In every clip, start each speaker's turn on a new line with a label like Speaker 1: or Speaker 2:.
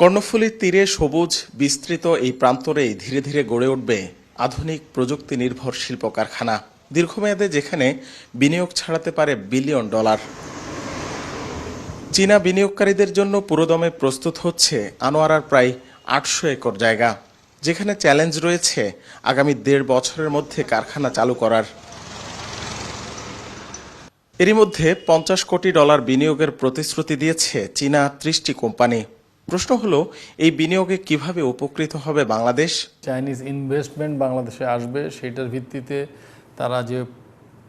Speaker 1: কর্ণফুলীর তীরে সবুজ বিস্তৃত এই প্রান্তরেই ধীরে ধীরে গড়ে উঠবে আধুনিক প্রযুক্তি নির্ভর শিল্প কারখানা, দীর্ঘমেয়াদে যেখানে বিনিয়োগ ছাড়াতে পারে বিলিয়ন ডলার। চীনা বিনিয়োগকারীদের জন্য পুরোদমে প্রস্তুত হচ্ছে আনোয়ারার প্রায় ৮০০ একর জায়গা, যেখানে চ্যালেঞ্জ রয়েছে আগামী ১.৫ বছরের মধ্যে কারখানা চালু করার। এরই মধ্যে $৫০ কোটি বিনিয়োগের প্রতিশ্রুতি দিয়েছে চীনা ৩০টি কোম্পানি। প্রশ্ন হলো, এই বিনিয়োগে কিভাবে উপকৃত হবে বাংলাদেশ?
Speaker 2: চাইনিজ ইনভেস্টমেন্ট বাংলাদেশে আসবে, সেইটার ভিত্তিতে তারা যে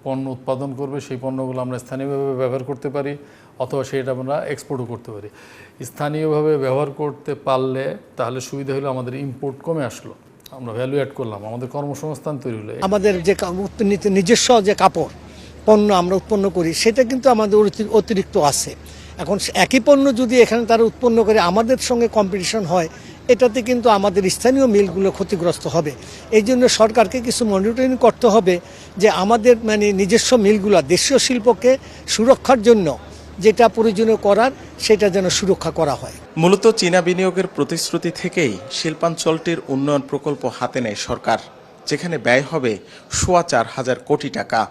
Speaker 2: পণ্য উৎপাদন করবে সেই পণ্যগুলো আমরা স্থানীয়ভাবে ব্যবহার করতে পারি, অথবা সেটা আমরা এক্সপোর্টও করতে পারি। স্থানীয়ভাবে ব্যবহার করতে পারলে তাহলে সুবিধা হলো আমাদের ইম্পোর্ট কমে আসলো, আমরা ভ্যালু অ্যাড করলাম, আমাদের কর্মসংস্থান তৈরি হলো।
Speaker 3: আমাদের যে নিজস্ব যে কাপড় পণ্য আমরা উৎপন্ন করি সেটা কিন্তু আমাদের অতিরিক্ত আছে। এখন একই পণ্য যদি এখানে তারা উৎপন্ন করে আমাদের সঙ্গে কম্পিটিশন হয়, এটাতে কিন্তু আমাদের স্থানীয় মিলগুলো ক্ষতিগ্রস্ত হবে। এই জন্য সরকারকে কিছু মনিটরিং করতে হবে যে আমাদের নিজস্ব মিলগুলো দেশীয় শিল্পকে সুরক্ষার জন্য যেটা প্রয়োজনীয় করার সেটা যেন সুরক্ষা করা হয়।
Speaker 1: মূলত চীনা বিনিয়োগের প্রতিশ্রুতি থেকেই শিল্পাঞ্চলটির উন্নয়ন প্রকল্প হাতে নেয় সরকার, যেখানে ব্যয় হবে ৪,৫০০ কোটি টাকা।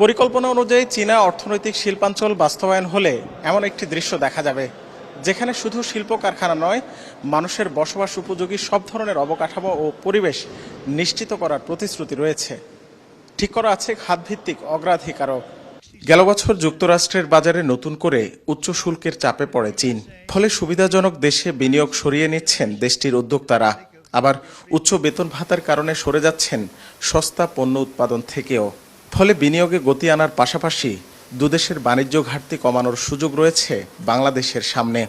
Speaker 1: পরিকল্পনা অনুযায়ী চীনা অর্থনৈতিক শিল্পাঞ্চল বাস্তবায়ন হলে এমন একটি দৃশ্য দেখা যাবে, যেখানে শুধু শিল্প কারখানা নয়, মানুষের বসবাস উপযোগী সব ধরনের অবকাঠামো ও পরিবেশ নিশ্চিত করার প্রতিশ্রুতি রয়েছে। ঠিক করা আছে খাতভিত্তিক অগ্রাধিকারও। গেল বছর যুক্তরাষ্ট্রের বাজারে নতুন করে উচ্চ শুল্কের চাপে পড়ে চীন, ফলে সুবিধাজনক দেশে বিনিয়োগ সরিয়ে নিচ্ছেন দেশটির উদ্যোক্তারা। আবার উচ্চ বেতন ভাতার কারণে সরে যাচ্ছেন সস্তা পণ্য উৎপাদন থেকেও। ফলে বিনিয়োগে গতি আনার পাশাপাশি দুদেশের বাণিজ্য ঘাটতি কমানোর সুযোগ রয়েছে বাংলাদেশের সামনে।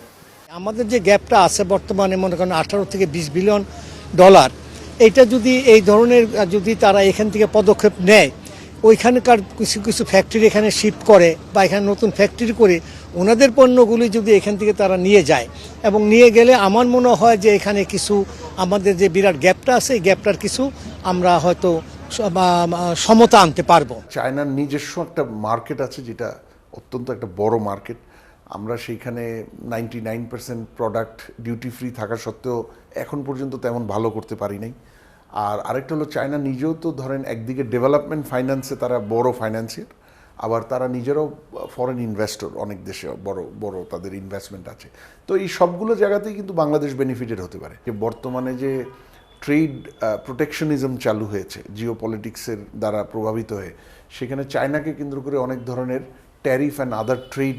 Speaker 3: আমাদের যে গ্যাপটা আছে বর্তমানে মনে করেন 18 থেকে 20 বিলিয়ন ডলার, এটা যদি এই ধরনের যদি তারা এখান থেকে পদক্ষেপ নেয়, ওইখানকার কিছু কিছু ফ্যাক্টরি এখানে শিফট করে বা এখানে নতুন ফ্যাক্টরি করে ওনাদের পণ্যগুলি যদি এখান থেকে তারা নিয়ে যায়, এবং নিয়ে গেলে আমার মনে হয় যে এখানে কিছু আমাদের যে বিরাট গ্যাপটা আছে এই গ্যাপটার কিছু আমরা হয়তো সমতা আনতে পারবো।
Speaker 4: চায়নার নিজস্ব একটা মার্কেট আছে, যেটা অত্যন্ত একটা বড় মার্কেট। আমরা সেইখানে 99% প্রোডাক্ট ডিউটি ফ্রি থাকা সত্ত্বেও এখন পর্যন্ত তেমন ভালো করতে পারি নাই। আর আরেকটা হলো, চায়না নিজেও তো ধরেন একদিকে ডেভেলপমেন্ট ফাইন্যান্সে তারা বড় ফাইন্যান্সিয়ার, আবার তারা নিজেরাও ফরেন ইনভেস্টর, অনেক দেশে বড় বড় তাদের ইনভেস্টমেন্ট আছে। তো এই সবগুলো জায়গাতেই কিন্তু বাংলাদেশ বেনিফিটেড হতে পারে। যে বর্তমানে যে ট্রেড প্রোটেকশনিজম চালু হয়েছে জিও পলিটিক্সের দ্বারা প্রভাবিত হয়ে, সেখানে চায়নাকে কেন্দ্র করে অনেক ধরনের tariff and other trade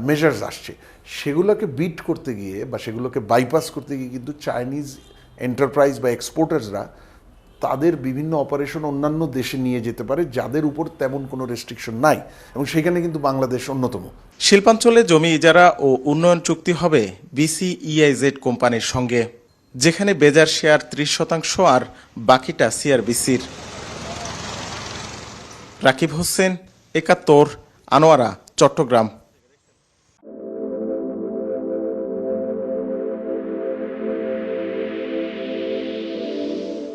Speaker 4: measures আসছে। সেগুলোকে বিট করতে গিয়ে বা সেগুলোকে বাইপাস করতে গিয়ে কিন্তু চাইনিজ এন্টারপ্রাইজ বা এক্সপোর্টার্সরা তাদের বিভিন্ন অপারেশন অন্যান্য দেশে নিয়ে যেতে পারে, যাদের উপর তেমন কোনো রেস্ট্রিকশন নাই, এবং সেখানে কিন্তু বাংলাদেশ অন্যতম।
Speaker 1: শিল্পাঞ্চলে জমি ইজারা ও উন্নয়ন চুক্তি হবে BCEIZ কোম্পানির সঙ্গে, যেখানে বেজার শেয়ার 30% আর বাকিটা CRBCর। রাকিব হোসেন, ৭১, আনোয়ারা, চট্টগ্রাম।